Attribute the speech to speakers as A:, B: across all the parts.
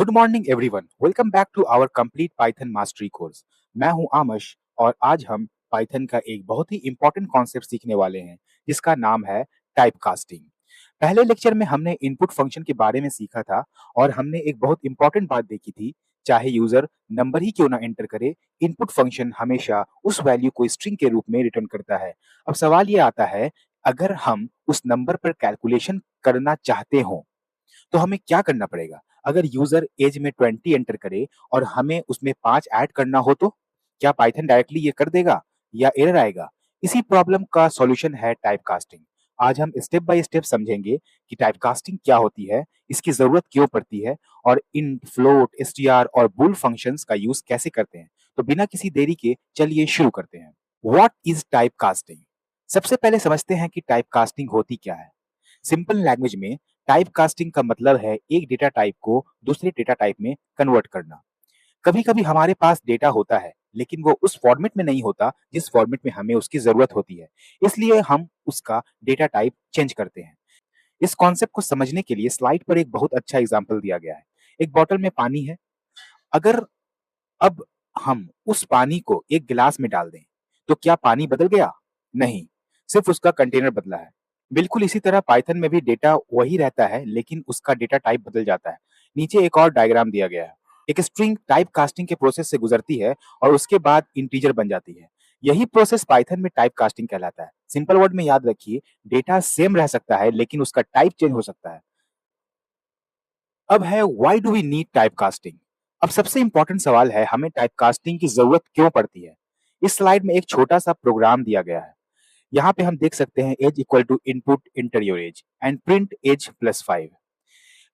A: Good morning everyone, welcome back to our complete Python mastery course. मैं हूं आमश और आज हम पाइथन का एक बहुत ही इंपॉर्टेंट कॉन्सेप्ट सीखने वाले हैं जिसका नाम है टाइप कास्टिंग। पहले लेक्चर में हमने इनपुट फंक्शन के बारे में सीखा था और हमने एक बहुत इंपॉर्टेंट बात देखी थी, चाहे यूजर नंबर ही क्यों ना एंटर करे, इनपुट फंक्शन हमेशा उस वैल्यू को स्ट्रिंग के रूप में रिटर्न करता है। अब सवाल ये आता है, अगर हम उस नंबर पर कैलकुलेशन करना चाहते हो तो हमें क्या करना पड़ेगा? अगर यूजर एज में 20 एंटर करे और हमें उसमें 5 ऐड करना हो तो क्या पाइथन डायरेक्टली ये कर देगा या एरर आएगा? इसी प्रॉब्लम का सॉल्यूशन है टाइप कास्टिंग। आज हम स्टेप बाय स्टेप समझेंगे कि टाइप कास्टिंग क्या होती है, इसकी जरूरत क्यों पड़ती है और इन फ्लोट, एसटीआर और बुल फंक्शंस का यूज कैसे करते हैं। तो बिना किसी देरी के चलिए शुरू करते हैं। What is type casting? सबसे पहले समझते हैं कि टाइप कास्टिंग होती क्या है। सिंपल लैंग्वेज में टाइप कास्टिंग का मतलब है एक डेटा टाइप को दूसरे डेटा टाइप में कन्वर्ट करना। कभी कभी हमारे पास डेटा होता है लेकिन वो उस फॉर्मेट में नहीं होता जिस फॉर्मेट में हमें उसकी जरूरत होती है, इसलिए हम उसका डेटा टाइप चेंज करते हैं। इस कॉन्सेप्ट को समझने के लिए स्लाइड पर एक बहुत अच्छा एग्जाम्पल दिया गया है। एक बॉटल में पानी है। अगर अब हम उस पानी को एक गिलास में डाल दें तो क्या पानी बदल गया? नहीं, सिर्फ उसका कंटेनर बदला है। बिल्कुल इसी तरह पाइथन में भी डेटा वही रहता है लेकिन उसका डेटा टाइप बदल जाता है। नीचे एक और डायग्राम दिया गया है। एक स्ट्रिंग टाइप कास्टिंग के प्रोसेस से गुजरती है और उसके बाद इंटीजर बन जाती है। यही प्रोसेस पाइथन में टाइप कास्टिंग कहलाता है। सिंपल वर्ड में याद रखिए, डेटा सेम रह सकता है लेकिन उसका टाइप चेंज हो सकता है। अब है why do we need type casting? अब सबसे इंपॉर्टेंट सवाल है, हमें टाइप कास्टिंग की जरूरत क्यों पड़ती है? इस स्लाइड में एक छोटा सा प्रोग्राम दिया गया है। यहाँ पे हम देख सकते हैं age equal to input enter your age and print age plus 5।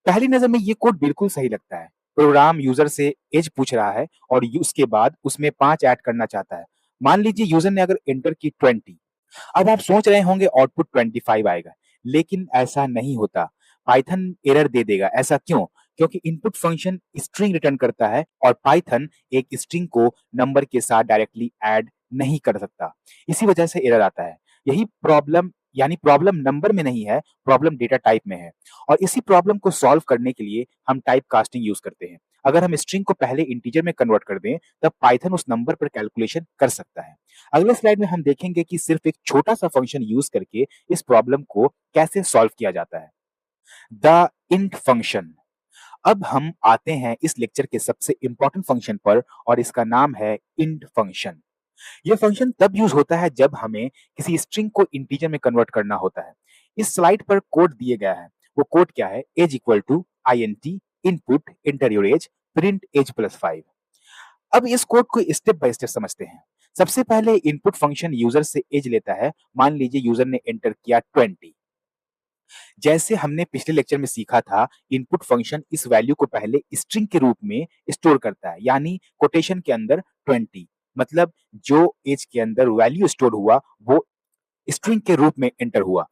A: पहली नजर में ये कोड बिल्कुल सही लगता है। प्रोग्राम यूजर से एज पूछ रहा है और उसके बाद उसमें 5 ऐड करना चाहता है। मान लीजिए यूजर ने अगर एंटर की 20। अब आप सोच रहे होंगे आउटपुट 25 आएगा, लेकिन ऐसा नहीं होता। पाइथन एरर दे देगा। ऐसा क्यों? क्योंकि इनपुट फंक्शन स्ट्रिंग रिटर्न करता है और पाइथन एक स्ट्रिंग को नंबर के साथ डायरेक्टली ऐड नहीं कर सकता। इसी वजह से एरर आता है। यही प्रॉब्लम, यानी प्रॉब्लम नंबर में नहीं है, प्रॉब्लम डेटा टाइप में है। और इसी प्रॉब्लम को सॉल्व करने के लिए हम टाइप कास्टिंग यूज करते हैं। अगर हम स्ट्रिंग को पहले इंटीजर में कन्वर्ट कर दें तब पाइथन उस नंबर पर कैलकुलेशन कर सकता है। अगले स्लाइड में हम देखेंगे कि सिर्फ एक छोटा सा फंक्शन यूज करके इस प्रॉब्लम को कैसे सॉल्व किया जाता है। The int function. अब हम आते हैं इस लेक्चर के सबसे इंपॉर्टेंट फंक्शन पर और इसका नाम है इंट फंक्शन। यह फंक्शन तब यूज होता है जब हमें किसी स्ट्रिंग को इंटीजर में कन्वर्ट करना होता है। इस स्लाइड पर कोड दिए गया है। वो कोड क्या है? Age equal to INT input enter your age print age plus 5। अब इस कोड को स्टेप बाय स्टेप समझते हैं। सबसे पहले इनपुट फंक्शन यूजर से एज लेता है। मान लीजिए यूजर ने एंटर किया 20। जैसे हमने पिछले लेक्चर में सीखा था, इनपुट फंक्शन इस वैल्यू को पहले स्ट्रिंग के रूप में स्टोर करता है, यानी कोटेशन के अंदर 20। मतलब जो एज के अंदर वैल्यू स्टोर हुआ वो स्ट्रिंग के रूप में एंटर हुआ।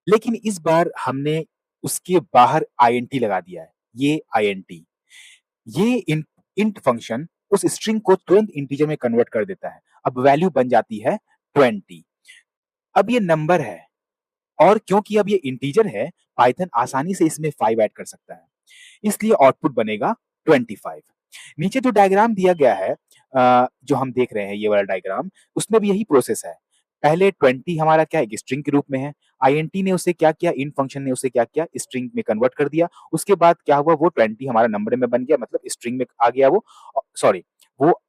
A: लेकिन इस बार हमने उसके बाहर INT लगा दिया है। ये INT, ये इंट फंक्शन उस स्ट्रिंग को तुरंत इंटीजर में कन्वर्ट कर देता है। अब वैल्यू बन जाती है 20। अब ये नंबर है और क्योंकि अब ये इंटीजर है, पाइथन आसानी से इसमें 5 ऐड कर सकता है, इसलिए आउटपुट बनेगा 25। नीचे जो डायग्राम दिया गया है, जो हम देख रहे हैं ये वाला डायग्राम, उसमें भी यही प्रोसेस है। पहले 20 हमारा क्या है, एक स्ट्रिंग के रूप में है। INT ने उसे क्या किया, इन फंक्शन ने उसे क्या किया, स्ट्रिंग में कन्वर्ट कर दिया। उसके बाद क्या हुआ, वो 20 हमारा नंबर में बन गया, मतलब स्ट्रिंग में आ गया वो। सॉरी, वो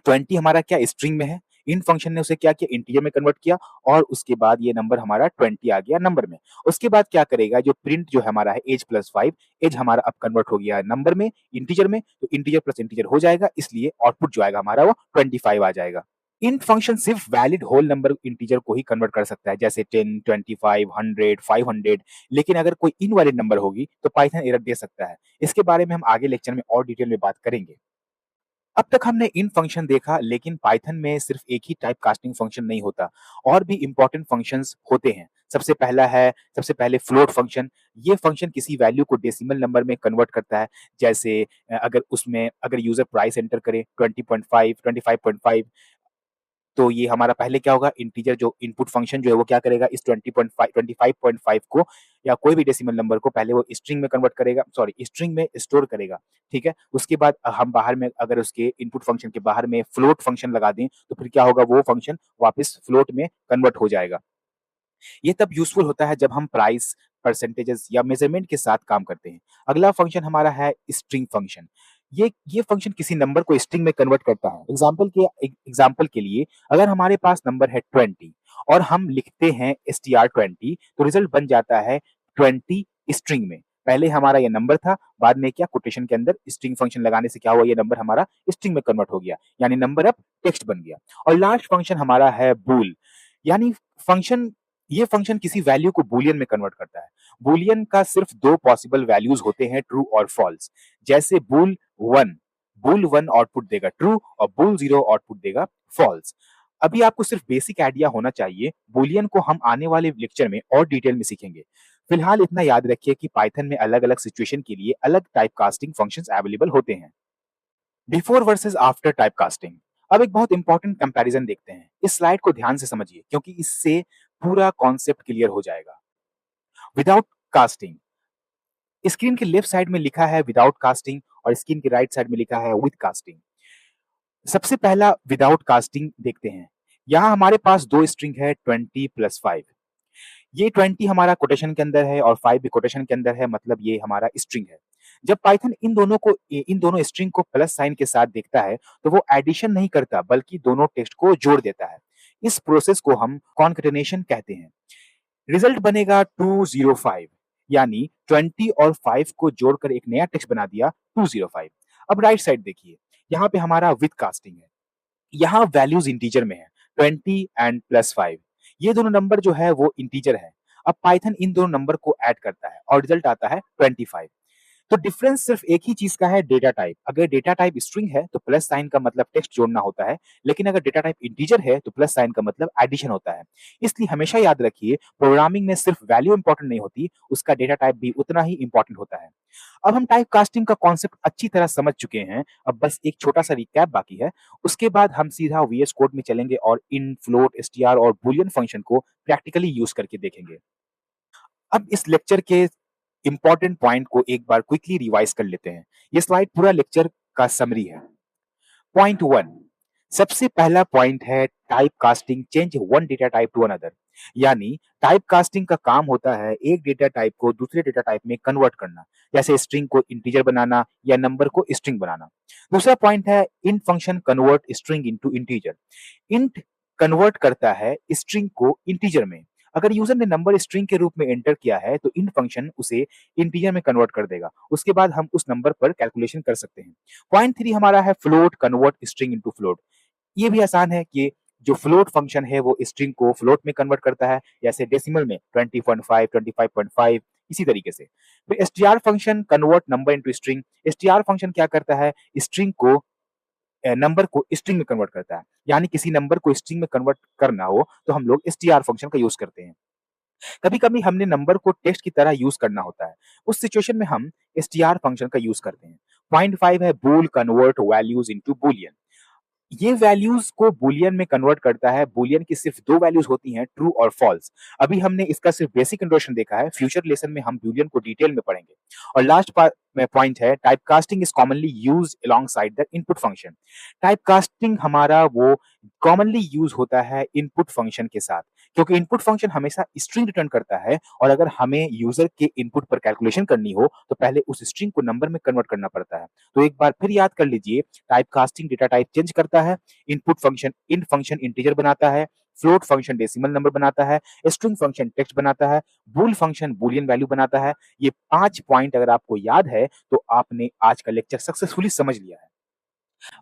A: 20 हमारा क्या स्ट्रिंग में है, इन फंक्शन ने उसे क्या किया, इंटीजर में कन्वर्ट किया और उसके बाद ये नंबर हमारा 20 आ गया नंबर में। उसके बाद क्या करेगा, जो प्रिंट जो है हमारा है एज प्लस 5, एज हमारा अब कन्वर्ट हो गया है नंबर में, इंटीजर में, तो इंटीजर प्लस इंटीजर हो जाएगा, इसलिए आउटपुट जो आएगा हमारा वो 25 आ जाएगा। इंट फंक्शन सिर्फ वैलिड होल नंबर इंटीजर को ही कन्वर्ट कर सकता है, जैसे 10, 25, 100, 500। लेकिन अगर कोई इनवैलिड नंबर होगी तो पाइथन एरर दे सकता है। इसके बारे में हम आगे लेक्चर में और डिटेल में बात करेंगे। अब तक हमने इन फंक्शन देखा, लेकिन पाइथन में सिर्फ एक ही टाइप कास्टिंग फंक्शन नहीं होता, और भी इंपॉर्टेंट फंक्शंस होते हैं। सबसे पहले फ्लोट फंक्शन। ये फंक्शन किसी वैल्यू को डेसिमल नंबर में कन्वर्ट करता है। जैसे अगर यूजर प्राइस एंटर करे 20.5, 25.5, तो ये हमारा पहले क्या होगा, इंटीजर जो इनपुट फंक्शन जो है वो क्या करेगा, इस 25.5 को या कोई भी डेसिमल नंबर को पहले वो स्ट्रिंग में कन्वर्ट करेगा, सॉरी स्ट्रिंग में स्टोर करेगा, ठीक है। उसके बाद हम बाहर में अगर उसके इनपुट फंक्शन के बाहर में फ्लोट फंक्शन लगा दें तो फिर क्या होगा, वो फंक्शन वापस फ्लोट में कन्वर्ट हो जाएगा। ये तब यूजफुल होता है जब हम प्राइस, परसेंटेजेस या मेजरमेंट के साथ काम करते हैं। अगला फंक्शन हमारा है स्ट्रिंग फंक्शन। ये फंक्शन किसी नंबर को स्ट्रिंग में कन्वर्ट करता है। एग्जांपल के लिए अगर हमारे पास नंबर है 20 और हम लिखते हैं str20 तो रिजल्ट बन जाता है 20 स्ट्रिंग में। पहले हमारा ये नंबर था, बाद में क्या कोटेशन के अंदर स्ट्रिंग फंक्शन लगाने से क्या हुआ, ये नंबर हमारा स्ट्रिंग में कन्वर्ट हो गया, यानी नंबर अब टेक्स्ट बन गया। और लास्ट फंक्शन हमारा है बूल, यानी फंक्शन ये फंक्शन किसी वैल्यू को बूलियन में कन्वर्ट करता है। बूलियन का सिर्फ दो पॉसिबल वैल्यूज होते हैं, ट्रू और फॉल्स। जैसे बुल वन आउटपुट देगा ट्रू और बुल जीरो आउटपुट देगा फॉल्स। अभी आपको सिर्फ बेसिक आइडिया होना चाहिए, बूलियन को हम आने वाले लेक्चर में और डिटेल में सीखेंगे। फिलहाल इतना याद रखिए कि पाइथन में अलग अलग सिचुएशन के लिए अलग टाइप कास्टिंग फंक्शंस अवेलेबल होते हैं। Before versus after type casting. अब एक बहुत इंपॉर्टेंट कंपैरिजन देखते हैं। इस स्लाइड को ध्यान से समझिए क्योंकि इससे पूरा कॉन्सेप्ट क्लियर हो जाएगा। विदाउट कास्टिंग, स्क्रीन के लेफ्ट साइड में लिखा है विदाउट कास्टिंग और स्क्रीन के राइट साइड में लिखा है विद कास्टिंग। सबसे पहला विदाउट कास्टिंग देखते हैं। यहां हमारे पास दो स्ट्रिंग है 20 प्लस 5। ये 20 हमारा कोटेशन के अंदर है और 5 भी कोटेशन के अंदर है, मतलब ये हमारा स्ट्रिंग है। जब पाइथन इन दोनों स्ट्रिंग को प्लस साइन के साथ देखता है तो वो एडिशन नहीं करता बल्कि दोनों टेक्स्ट को जोड़ देता है। इस प्रोसेस को हम कॉन्केटेनेशन कहते हैं। रिजल्ट बनेगा 205, यानी 20 और 5 को जोड़कर एक नया टेक्स्ट बना दिया 205। अब राइट साइड देखिए, यहाँ पे हमारा विद कास्टिंग है। यहाँ वैल्यूज इंटीजर में है, 20 एंड प्लस 5। ये दोनों नंबर जो है वो इंटीजर है। अब पाइथन इन दोनों नंबर को ऐड करता है और रिजल्ट आता है 25। तो डिफरेंस सिर्फ एक ही चीज का है, डेटा टाइप। अगर डेटा टाइप स्ट्रिंग है तो प्लस साइन का मतलब टेक्स्ट जोड़ना होता है, लेकिन अगर डेटा टाइप इंटीजर है तो प्लस साइन का मतलब एडिशन होता है। इसलिए हमेशा याद रखिए, प्रोग्रामिंग में सिर्फ वैल्यू इंपॉर्टेंट नहीं होती, उसका डेटा टाइप भी उतना ही इंपॉर्टेंट होता है। अब हम टाइप कास्टिंग का कॉन्सेप्ट अच्छी तरह समझ चुके हैं, अब बस एक छोटा सा रिकैप बाकी है। उसके बाद हम सीधा वीएस कोड में चलेंगे और इन, फ्लोट, एसटीआर और बूलियन फंक्शन को प्रैक्टिकली यूज करके देखेंगे। अब इस लेक्चर के इंपॉर्टेंट पॉइंट को एक बार क्विकली रिवाइज कर लेते हैं। ये स्लाइड पूरा लेक्चर का समरी है। पॉइंट 1, सबसे पहला पॉइंट है type casting change one data type two another, यानी टाइप कास्टिंग का काम होता है एक डेटा टाइप को दूसरे डेटा टाइप में कन्वर्ट करना, जैसे स्ट्रिंग को इंटीजर बनाना या नंबर को स्ट्रिंग बनाना। दूसरा पॉइंट है int function convert string into integer. Int convert करता है स्ट्रिंग को इंटीजर में। अगर यूजर ने नंबर स्ट्रिंग के रूप में एंटर किया है तो इंट फंक्शन उसे इंटीजर में कन्वर्ट कर देगा। उसके बाद हम उस नंबर पर कैलकुलेशन कर सकते हैं। पॉइंट 3 हमारा है float convert string into float. ये भी आसान है कि जो फ्लोट फंक्शन है वो स्ट्रिंग को फ्लोट में कन्वर्ट करता है, जैसे डेसिमल में 20.5, 25.5, इसी तरीके से। फिर str function convert number into string. str function क्या करता है, स्ट्रिंग को नंबर को स्ट्रिंग में कन्वर्ट करता है, यानी किसी नंबर को स्ट्रिंग में कन्वर्ट करना हो तो हम लोग str फंक्शन का यूज करते हैं। कभी कभी हमने नंबर को टेक्स्ट की तरह यूज करना होता है, उस सिचुएशन में हम str फंक्शन का यूज करते हैं। पॉइंट 5 है बूल कन्वर्ट वैल्यूज इनटू बूलियन। ये वैल्यूज को बूलियन में कन्वर्ट करता है। बूलियन की सिर्फ दो वैल्यूज होती हैं, ट्रू और फॉल्स। अभी हमने इसका सिर्फ बेसिक इंट्रोडक्शन देखा है, फ्यूचर लेसन में हम बूलियन को डिटेल में पढ़ेंगे। और लास्ट पॉइंट है type casting is commonly use alongside the input function. Type casting हमारा वो कॉमनली यूज होता है इनपुट फंक्शन के साथ, क्योंकि इनपुट फंक्शन हमेशा स्ट्रिंग रिटर्न करता है और अगर हमें यूजर के इनपुट पर कैलकुलेशन करनी हो तो पहले उस स्ट्रिंग को नंबर में कन्वर्ट करना पड़ता है। तो एक बार फिर याद कर लीजिए, type casting data type change करता है, input function in function integer बनाता है, फ्लोट फंक्शन डेसिमल नंबर बनाता है, स्ट्रिंग फंक्शन टेक्स्ट बनाता है, बूल फंक्शन बूलियन वैल्यू बनाता है। ये 5 पॉइंट अगर आपको याद है तो आपने आज का लेक्चर सक्सेसफुली समझ लिया है।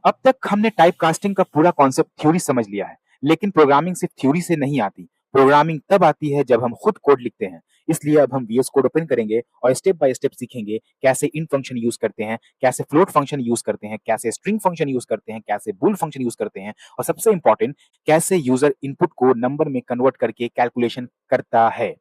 A: अब तक हमने टाइप कास्टिंग का पूरा कॉन्सेप्ट थ्योरी समझ लिया है, लेकिन प्रोग्रामिंग सिर्फ थ्योरी से नहीं आती। प्रोग्रामिंग तब आती है जब हम खुद कोड लिखते हैं। इसलिए अब हम वीएस कोड ओपन करेंगे और स्टेप बाय स्टेप सीखेंगे कैसे इन फंक्शन यूज करते हैं, कैसे फ्लोट फंक्शन यूज करते हैं, कैसे स्ट्रिंग फंक्शन यूज करते हैं, कैसे बूल फंक्शन यूज करते हैं और सबसे इंपॉर्टेंट कैसे यूजर इनपुट को नंबर में कन्वर्ट करके कैलकुलेशन करता है।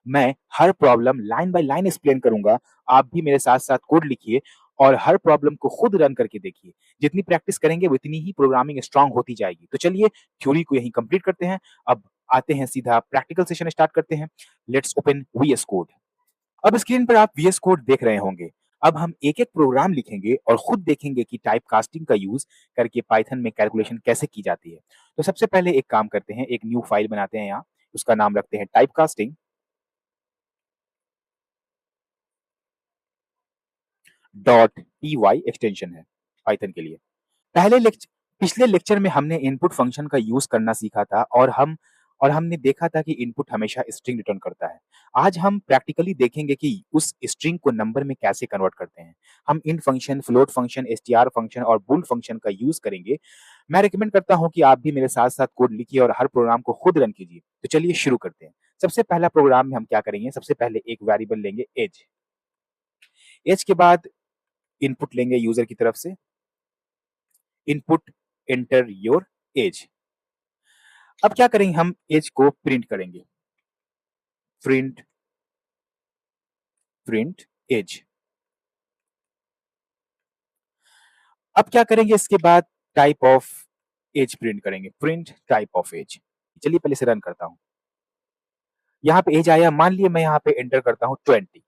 A: मैं हर problem line by line explain करूंगा, आप भी मेरे साथ साथ कोड लिखिए और हर प्रॉब्लम को खुद रन करके देखिए। जितनी प्रैक्टिस करेंगे उतनी ही प्रोग्रामिंग स्ट्रांग होती जाएगी। तो चलिए थ्योरी को यहीं कंप्लीट करते हैं। अब आते हैं सीधा प्रैक्टिकल सेशन स्टार्ट करते हैं। Let's open VS code. अब स्क्रीन पर आप वीएस कोड देख रहे होंगे। अब हम एक-एक प्रोग्राम लिखेंगे और खुद देखेंगे कि टाइप कास्टिंग का यूज़ करके पाइथन में कैलकुलेशन कैसे की जाती है। तो सबसे पहले एक काम करते हैं, एक न्यू फाइल बनाते हैं यहाँ, उसका नाम रखते हैं टाइपकास्टिंग डॉट पी एक्सटेंशन है पाइथन के लिए। पहले पिछले लेक्चर में हमने इनपुट फंक्शन का यूज करना सीखा था और हमने देखा था कि इनपुट हमेशा स्ट्रिंग रिटर्न करता है। आज हम प्रैक्टिकली देखेंगे कि उस स्ट्रिंग को नंबर में कैसे कन्वर्ट करते हैं। हम int function, float function, str function और bool फंक्शन का यूज करेंगे। मैं रिकमेंड करता हूं कि आप भी मेरे साथ-साथ कोड लिखिए और हर प्रोग्राम को खुद रन कीजिए। तो चलिए शुरू करते हैं। सबसे पहला प्रोग्राम में हम क्या करेंगे, सबसे पहले एक वेरिएबल लेंगे एज। एज के बाद इनपुट लेंगे यूजर की तरफ से, इनपुट एंटर योर एज। अब क्या करेंगे, हम एज को प्रिंट करेंगे, प्रिंट प्रिंट एज। अब क्या करेंगे, इसके बाद टाइप ऑफ एज प्रिंट करेंगे, प्रिंट टाइप ऑफ एज। चलिए पहले से रन करता हूं। यहाँ पे एज आया, मान लिया मैं यहाँ पे एंटर करता हूँ 20।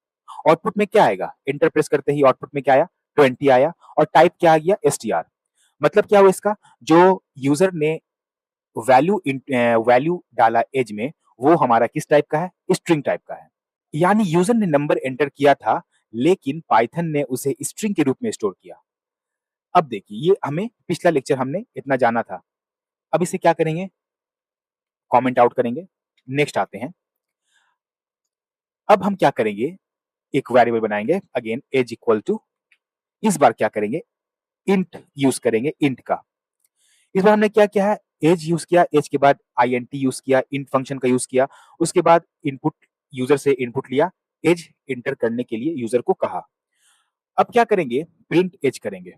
A: आउटपुट में क्या आएगा, एंटर प्रेस करते ही आउटपुट में क्या आया, 20 आया। और टाइप क्या आ गया, str। मतलब क्या हुआ इसका, जो यूजर ने वैल्यू डाला एज में, वो हमारा किस टाइप का है, स्ट्रिंग टाइप का है। यानी यूजर ने नंबर एंटर किया था लेकिन पाइथन ने उसे स्ट्रिंग के रूप में स्टोर किया। अब देखिए, ये हमें पिछला लेक्चर हमने इतना जाना था। अब इसे क्या करेंगे, कमेंट आउट करेंगे। नेक्स्ट आते हैं। अब हम क्या करेंगे, एक वेरिएबल बनाएंगे अगेन एज इक्वल टू, इस बार क्या करेंगे, इंट यूज करेंगे, इंट का। इस बार हमने क्या किया है, एज यूज किया, एज के बाद आईएनटी यूज किया, इंट फंक्शन का यूज किया। उसके बाद इनपुट, यूजर से इनपुट लिया, एज एंटर करने के लिए यूजर को कहा। अब क्या करेंगे, प्रिंट एज करेंगे।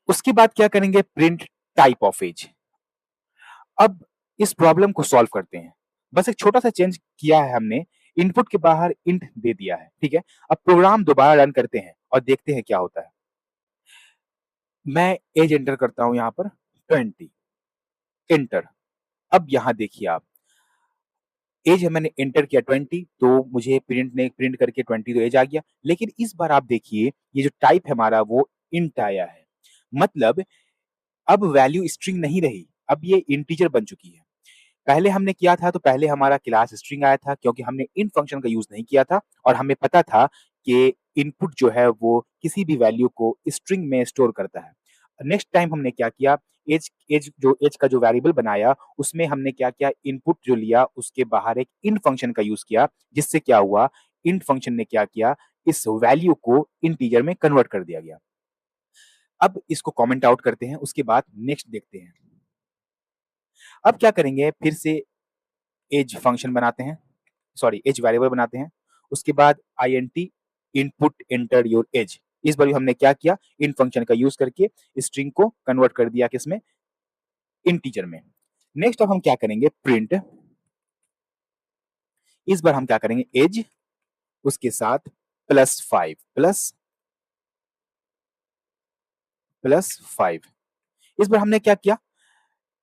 A: उसके बाद क्या करेंगे, प्रिंट टाइप ऑफ एज। अब इस प्रॉब्लम को सॉल्व करते हैं। बस एक छोटा सा चेंज किया है हमने, इनपुट के बाहर इंट दे दिया है, ठीक है। अब प्रोग्राम दोबारा रन करते हैं और देखते हैं क्या होता है। मैं एज एंटर करता हूं यहाँ पर 20, एंटर। अब यहाँ देखिए आप, एज है मैंने एंटर किया 20, तो मुझे प्रिंट ने प्रिंट करके 20 तो एज आ गया। लेकिन इस बार आप देखिए, ये जो टाइप है हमारा वो इंट आया है। मतलब अब वैल्यू स्ट्रिंग नहीं रही, अब ये इंटीजर बन चुकी है। पहले हमने किया था तो पहले हमारा क्लास स्ट्रिंग आया था क्योंकि हमने इन फंक्शन का यूज नहीं किया था और हमें पता था कि इनपुट जो है वो किसी भी वैल्यू को स्ट्रिंग में स्टोर करता है। नेक्स्ट टाइम हमने क्या किया, एज का जो वेरिएबल बनाया उसमें हमने क्या किया, इनपुट जो लिया उसके बाहर एक इन फंक्शन का यूज किया, जिससे क्या हुआ, इन फंक्शन ने क्या किया, इस वैल्यू को इंटीजर में कन्वर्ट कर दिया गया। अब इसको कमेंट आउट करते हैं, उसके बाद नेक्स्ट देखते हैं। अब क्या करेंगे, फिर से एज फंक्शन बनाते हैं, सॉरी एज वेरिएबल बनाते हैं। उसके बाद INT input enter your age. इस बार भी हमने क्या किया, इन फंक्शन का यूज करके स्ट्रिंग को कन्वर्ट कर दिया किसमें, इंटीजर में। नेक्स्ट अब हम क्या करेंगे, प्रिंट। इस बार हम क्या करेंगे, एज उसके साथ +5 +5। इस बार हमने क्या किया,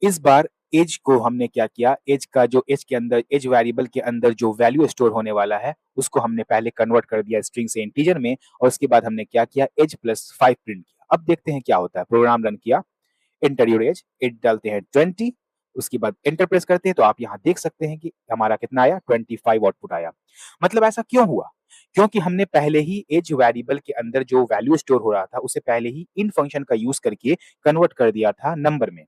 A: इस बार एज को हमने क्या किया, एज का जो एज के अंदर, एज वेरिएबल के अंदर जो वैल्यू स्टोर होने वाला है उसको हमने पहले कन्वर्ट कर दिया स्ट्रिंग से इंटीजर में और उसके बाद हमने क्या किया, एज +5 प्रिंट किया। अब देखते हैं क्या होता है। प्रोग्राम रन किया, एंटर योर एज, एज डालते हैं 20, उसके बाद एंटर प्रेस करते हैं तो आप यहाँ देख सकते हैं कि हमारा कितना आया, 25 आउटपुट आया। मतलब ऐसा क्यों हुआ, क्योंकि हमने पहले ही एज वेरिएबल के अंदर जो वैल्यू स्टोर हो रहा था उसे पहले ही इन फंक्शन का यूज करके कन्वर्ट कर दिया था नंबर में।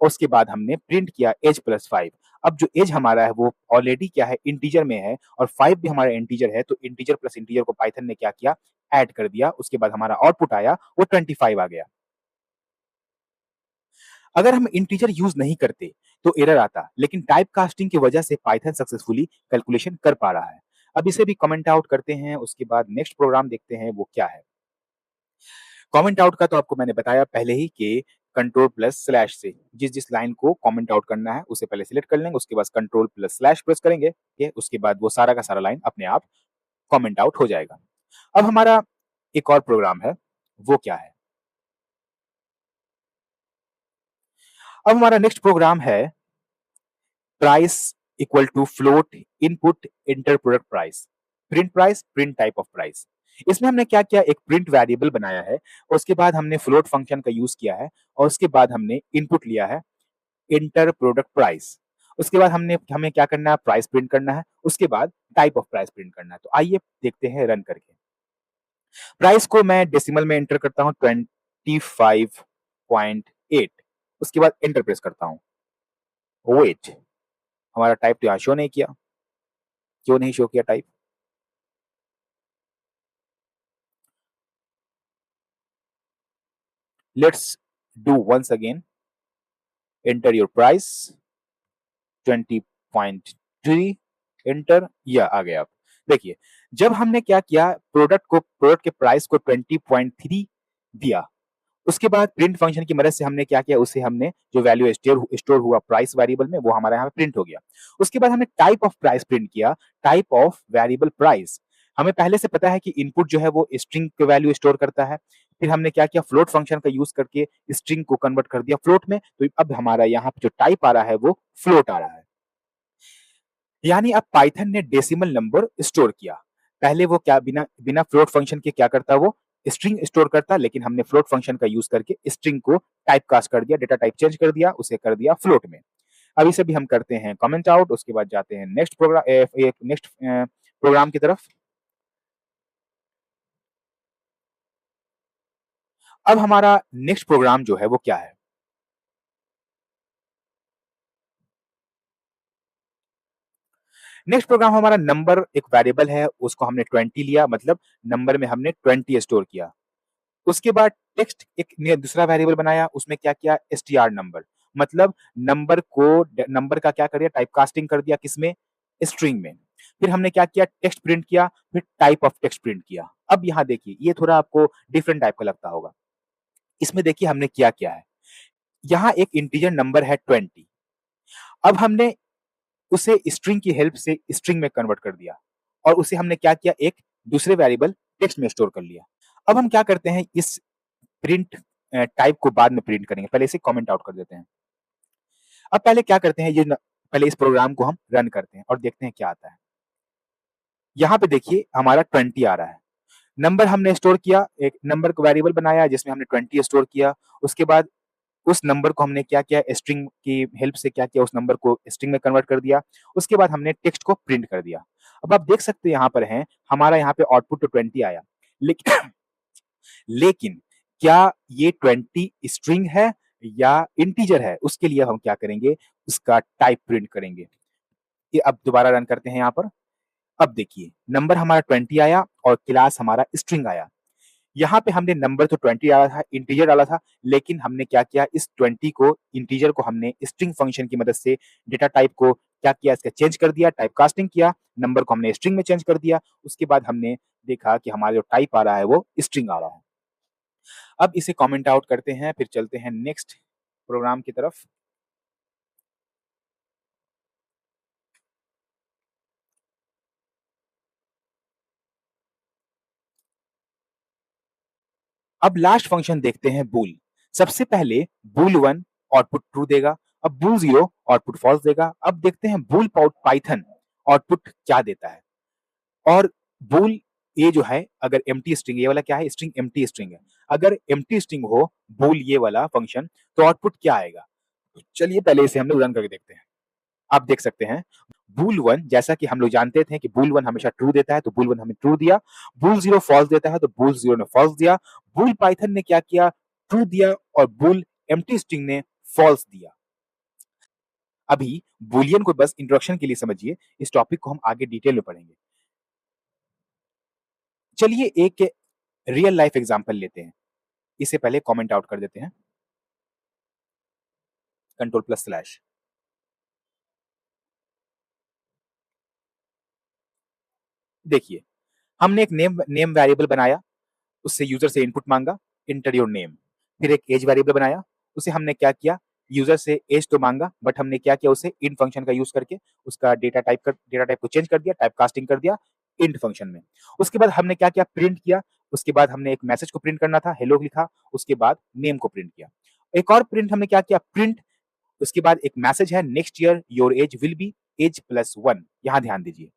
A: उसके बाद हमने प्रिंट किया एज +5। अब जो एज हमारा है वो ऑलरेडी क्या है, इंटीजर में है और 5 भी हमारा इंटीजर है, तो इंटीजर प्लस इंटीजर को पाइथन ने क्या किया, ऐड कर दिया। उसके बाद हमारा आउटपुट आया वो 25 आ गया। अगर हम इंटीजर यूज नहीं करते तो एरर आता, लेकिन टाइप कास्टिंग की वजह से पाइथन सक्सेसफुली कैलकुलेशन कर पा रहा है। अब इसे भी कमेंट आउट करते हैं, उसके बाद नेक्स्ट प्रोग्राम देखते हैं वो क्या है। कमेंट आउट का तो आपको मैंने बताया पहले ही कि कंट्रोल प्लस स्लैश से जिस लाइन को कमेंट आउट करना है उसे पहले सिलेक्ट कर लेंगे, उसके बाद कंट्रोल प्लस स्लैश प्रेस करेंगे, ठीक है? उसके बाद वो सारा का सारा लाइन अपने आप कमेंट आउट हो जाएगा। अब हमारा एक और प्रोग्राम है, वो क्या है? अब हमारा नेक्स्ट प्रोग्राम है price equal to float input enter product price, print type of price. इसमें हमने क्या किया, एक प्रिंट वेरिएबल बनाया है, उसके बाद हमने फ्लोट फंक्शन का यूज किया है और उसके बाद हमने इनपुट लिया है इंटर प्रोडक्ट प्राइस। उसके बाद हमें क्या करना है, प्राइस प्रिंट करना है, उसके बाद टाइप ऑफ प्राइस प्रिंट करना है। तो आइए देखते हैं रन करके। प्राइस को मैं डेसिमल में एंटर करता हूं 25.8, उसके बाद एंटर प्रेस करता हूं। वेट, हमारा टाइप तो यहां शो नहीं किया, क्यों नहीं शो किया type? Let's do once again, enter your price 20.3, enter, या आ गया। आप देखिए, जब हमने क्या किया, प्रोडक्ट के प्राइस को 20.3 दिया, उसके बाद प्रिंट फंक्शन की मदद से हमने क्या किया, उसे हमने जो वैल्यू स्टोर हुआ प्राइस वेरिएबल में, वो हमारे यहाँ पे प्रिंट हो गया। उसके बाद हमने टाइप ऑफ प्राइस प्रिंट किया, टाइप ऑफ वेरिएबल प्राइस। हमें पहले से पता है कि इनपुट जो है वो स्ट्रिंग की वैल्यू स्टोर करता है। फिर हमने क्या किया, फ्लोट फंक्शन का यूज करके स्ट्रिंग को कन्वर्ट कर दिया फ्लोट में। तो अब हमारा यहाँ पे जो टाइप आ रहा है वो फ्लोट आ रहा है। यानी अब पाइथन ने डेसिमल नंबर स्टोर किया। पहले वो क्या, बिना बिना फ्लोट फंक्शन के क्या करता, वो स्ट्रिंग स्टोर करता, लेकिन हमने फ्लोट फंक्शन का यूज करके स्ट्रिंग को टाइप कास्ट कर दिया, डेटा टाइप चेंज कर दिया, उसे कर दिया फ्लोट में। अब इसे भी हम करते हैं कमेंट आउट, उसके बाद जाते हैं नेक्स्ट प्रोग्राम की तरफ। अब हमारा नेक्स्ट प्रोग्राम जो है वो क्या है? नेक्स्ट प्रोग्राम हमारा नंबर, एक वेरिएबल है, उसको हमने 20 लिया, मतलब नंबर में हमने 20 स्टोर किया। उसके बाद टेक्स्ट एक दूसरा वेरिएबल बनाया, उसमें क्या किया, एसटीआर नंबर, मतलब नंबर का क्या कर दिया, टाइप कास्टिंग कर दिया, किसमें, स्ट्रिंग में। फिर हमने क्या किया, टेक्स्ट प्रिंट किया, फिर टाइप ऑफ टेक्स्ट प्रिंट किया। अब यहाँ देखिए, ये थोड़ा आपको डिफरेंट टाइप का लगता होगा। इसमें देखिए हमने क्या किया है, यहाँ एक इंटीजर नंबर है 20, अब हमने उसे स्ट्रिंग की हेल्प से स्ट्रिंग में कन्वर्ट कर दिया और उसे हमने क्या किया, एक दूसरे वेरिएबल टेक्स्ट में स्टोर कर लिया। अब हम क्या करते हैं, इस प्रिंट टाइप को बाद में प्रिंट करेंगे, पहले इसे कमेंट आउट कर देते हैं। अब पहले क्या करते हैं, पहले इस प्रोग्राम को हम रन करते हैं और देखते हैं क्या आता है। यहाँ पे देखिए हमारा 20 आ रहा है। नंबर हमने स्टोर किया, एक नंबर को वेरिएबल बनाया जिसमें हमने 20 स्टोर किया। उसके बाद उस नंबर को हमने क्या किया, स्ट्रिंग की हेल्प से क्या किया, उस नंबर को स्ट्रिंग में कन्वर्ट कर दिया। उसके बाद हमने टेक्स्ट को प्रिंट कर दिया। अब आप देख सकते हैं यहाँ पर है, हमारा यहाँ पे आउटपुट तो 20 आया, लेकिन लेकिन क्या ये 20 स्ट्रिंग है या इंटीजर है, उसके लिए हम क्या करेंगे, उसका टाइप प्रिंट करेंगे। ये अब दोबारा रन करते हैं यहाँ पर। अब देखिए नंबर हमारा 20 आया और क्लास हमारा स्ट्रिंग आया। यहाँ पे हमने नंबर तो 20 डाला था, इंटीजर डाला था, लेकिन हमने क्या किया, इस 20 को, इंटीजर को हमने स्ट्रिंग फंक्शन की मदद से डेटा टाइप को क्या किया, इसका चेंज कर दिया, टाइप कास्टिंग किया, नंबर को हमने स्ट्रिंग में चेंज कर दिया। उसके बाद हमने देखा कि हमारा जो टाइप आ रहा है वो स्ट्रिंग आ रहा है। अब इसे कमेंट आउट करते हैं, फिर चलते हैं नेक्स्ट प्रोग्राम की तरफ। अब लास्ट फंक्शन देखते हैं, बूल। सबसे पहले बूल 1 आउटपुट ट्रू देगा, अब बूल 0 आउटपुट फॉल्स देगा। अब देखते हैं बूल पाइथन आउटपुट क्या देता है। और बूल ये जो है, अगर एम्प्टी स्ट्रिंग, ये वाला क्या है, स्ट्रिंग एम्प्टी स्ट्रिंग है, अगर एम्प्टी स्ट्रिंग हो बूल ये वाला फंक्शन, तो आउटपुट क्या आएगा? तो चलिए पहले इसे हम लोग रन करके देखते हैं। आप देख सकते हैं बूल 1, जैसा कि हम लोग जानते थे कि बूल 1 हमेशा ट्रू देता है, तो बूल 1 हमें ट्रू दिया। बूल 0 फॉल्स देता है, तो बूल 0 ने फॉल्स दिया। बूल पाइथन ने क्या किया, ट्रू दिया, और बूल एम्प्टी स्ट्रिंग ने फॉल्स दिया। अभी बूलियन को बस इंट्रोडक्शन के लिए समझिए, इस टॉपिक को हम आगे डिटेल में पढ़ेंगे। चलिए एक रियल लाइफ एग्जांपल लेते हैं। इसे पहले कमेंट आउट कर देते हैं, कंट्रोल प्लस स्लैश। देखिए हमने एक नेम वेरिएबल बनाया, उससे यूजर से इनपुट मांगा, इंटर योर नेम। फिर एक एज वेरिएबल बनाया, उसे हमने क्या किया, यूजर से एज तो मांगा बट हमने क्या किया, उसे इंट फंक्शन का यूज करके उसका डेटा टाइप को चेंज कर दिया, टाइप कास्टिंग कर दिया इंट फंक्शन में। उसके बाद हमने क्या किया, प्रिंट किया। उसके बाद हमने एक मैसेज को प्रिंट करना था, हेलो लिखा। उसके बाद नेम को प्रिंट किया। एक और प्रिंट हमने क्या किया, प्रिंट। उसके बाद एक मैसेज है, next year your age will be age plus 1। यहां ध्यान दीजिए,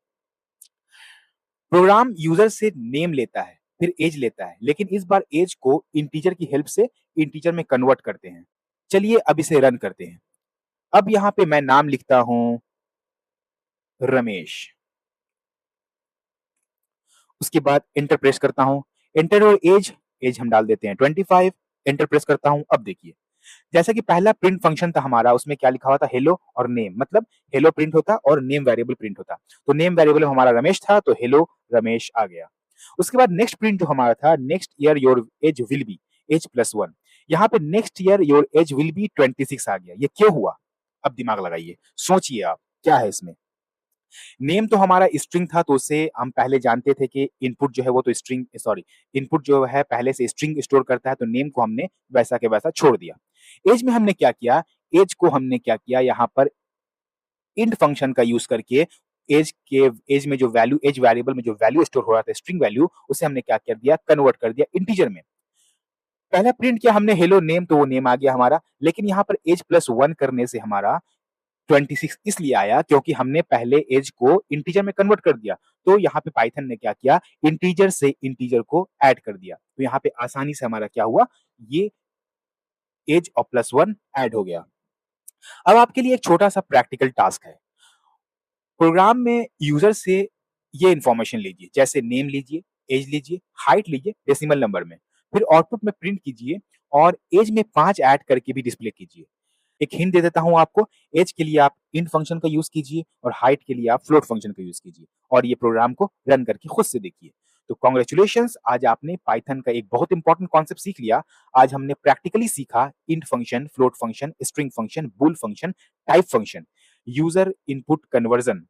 A: प्रोग्राम यूजर से नेम लेता है, फिर एज लेता है, लेकिन इस बार एज को इंटीजर की हेल्प से इंटीजर में कन्वर्ट करते हैं। चलिए अब इसे रन करते हैं। अब यहां पे मैं नाम लिखता हूं रमेश। उसके बाद एंटर प्रेस करता हूं। एंटर और एज, एज हम डाल देते हैं 25। एंटर प्रेस करता हूं। अब देखिए, जैसा कि पहला प्रिंट फंक्शन था हमारा, उसमें क्या लिखा हुआ था, हेलो और नेम, मतलब हेलो प्रिंट होता और नेम वेरिएबल प्रिंट होता। तो नेम वेरिएबल हमारा रमेश था, तो हेलो रमेश आ गया। उसके बाद नेक्स्ट प्रिंट जो हमारा था, next year your age will be age plus 1। यहाँ पे next year your age will be 26 आ गया। ये क्यों हुआ? अब दिमाग लगाइए, सोचिए आप क्या है इसमें। नेम तो हमारा स्ट्रिंग था, तो उससे हम पहले जानते थे कि इनपुट जो है वो तो स्ट्रिंग, सॉरी, इनपुट जो है पहले से स्ट्रिंग स्टोर करता है, तो नेम को हमने वैसा के वैसा छोड़ दिया। एज में हमने क्या किया, एज को हमने क्या किया, यहाँ पर इंट फंक्शन का यूज करके एज में जो वैल्यू, एज वेरिएबल में जो वैल्यू स्टोर हो रहा था स्ट्रिंग वैल्यू, उसे हमने क्या कर दिया, कन्वर्ट कर दिया इंटीजर में। पहला प्रिंट किया हमने हेलो नेम, तो वो नेम आ गया हमारा, लेकिन यहाँ पर एज प्लस 1 करने से हमारा 26 इसलिए आया क्योंकि हमने पहले एज को इंटीजर में कन्वर्ट कर दिया। तो यहाँ पे पाइथन ने क्या किया, इंटीजर से इंटीजर को ऐड कर दिया। तो यहाँ पे आसानी से हमारा क्या हुआ, ये एज और प्लस 1 ऐड हो गया। अब आपके लिए एक छोटा सा प्रैक्टिकल टास्क है। प्रोग्राम में यूजर से ये इंफॉर्मेशन लीजिए, जैसे नेम लीजिए, एज लीजिए, हाइट लीजिए डेसिमल नंबर में, फिर आउटपुट में प्रिंट कीजिए और एज में 5 ऐड करके भी डिस्प्ले कीजिए। एक हिंट दे देता हूं आपको, एज के लिए आप इंट फंक्शन का यूज कीजिए और हाइट के लिए आप फ्लोट फंक्शन का यूज कीजिए और ये प्रोग्राम को रन करके खुद से देखिए। तो कॉन्ग्रेचुलेशंस, आज आपने पाइथन का एक बहुत इंपॉर्टेंट कॉन्सेप्ट सीख लिया। आज हमने प्रैक्टिकली सीखा int function, float function, string function, bool function, type function, user input conversion,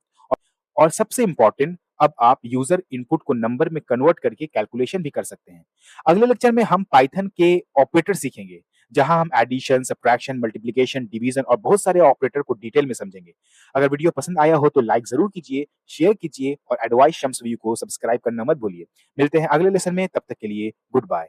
A: और सबसे इंपॉर्टेंट, अब आप यूजर इनपुट को नंबर में कन्वर्ट करके कैलकुलेशन भी कर सकते हैं। अगले लेक्चर में हम पाइथन के ऑपरेटर सीखेंगे, जहां हम एडिशन, सब्ट्रैक्शन, मल्टीप्लिकेशन, डिवीजन और बहुत सारे ऑपरेटर को डिटेल में समझेंगे। अगर वीडियो पसंद आया हो तो लाइक जरूर कीजिए, शेयर कीजिए और एडवाइस शम्स व्यू को सब्सक्राइब करना मत भूलिए। मिलते हैं अगले लेसन में, तब तक के लिए गुड बाय।